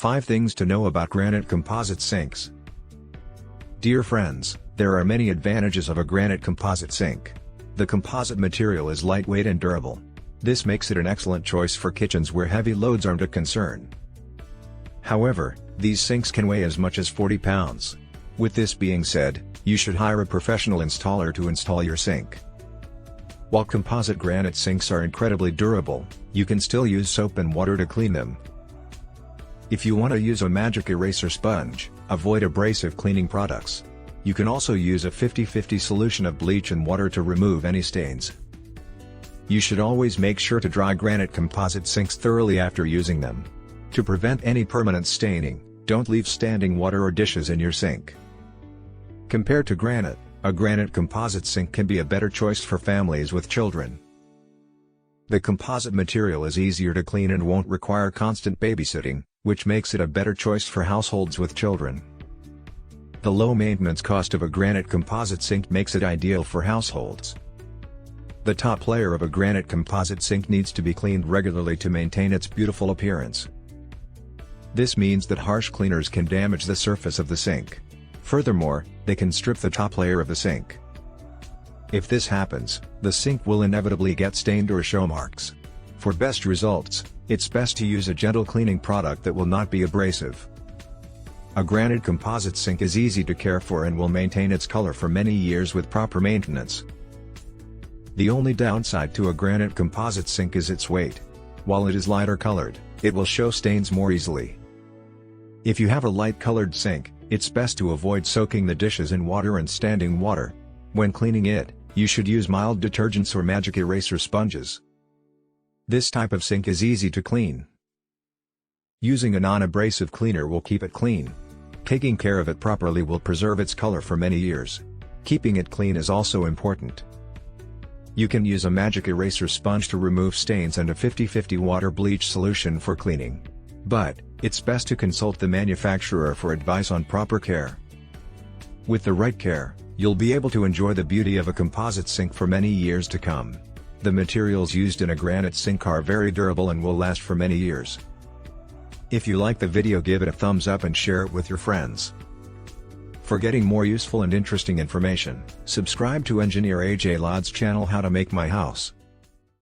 5 things to know about granite composite sinks. Dear friends, there are many advantages of a granite composite sink. The composite material is lightweight and durable. This makes it an excellent choice for kitchens where heavy loads aren't a concern. However, these sinks can weigh as much as 40 pounds. With this being said, you should hire a professional installer to install your sink. While composite granite sinks are incredibly durable, you can still use soap and water to clean them. If you want to use a magic eraser sponge, avoid abrasive cleaning products. You can also use a 50-50 solution of bleach and water to remove any stains. You should always make sure to dry granite composite sinks thoroughly after using them. To prevent any permanent staining, don't leave standing water or dishes in your sink. Compared to granite, a granite composite sink can be a better choice for families with children. The composite material is easier to clean and won't require constant babysitting, which makes it a better choice for households with children. The low maintenance cost of a granite composite sink makes it ideal for households. The top layer of a granite composite sink needs to be cleaned regularly to maintain its beautiful appearance. This means that harsh cleaners can damage the surface of the sink. Furthermore, they can strip the top layer of the sink. If this happens, the sink will inevitably get stained or show marks. For best results, it's best to use a gentle cleaning product that will not be abrasive. A granite composite sink is easy to care for and will maintain its color for many years with proper maintenance. The only downside to a granite composite sink is its weight. While it is lighter colored, it will show stains more easily. If you have a light-colored sink, it's best to avoid soaking the dishes in water and standing water. When cleaning it, you should use mild detergents or magic eraser sponges. This type of sink is easy to clean. Using a non-abrasive cleaner will keep it clean. Taking care of it properly will preserve its color for many years. Keeping it clean is also important. You can use a magic eraser sponge to remove stains and a 50-50 water bleach solution for cleaning. But, it's best to consult the manufacturer for advice on proper care. With the right care, you'll be able to enjoy the beauty of a composite sink for many years to come. The materials used in a granite sink are very durable and will last for many years. If you like the video, give it a thumbs up and share it with your friends. For getting more useful and interesting information, subscribe to Engineer AJ Laud's channel How to Make My House.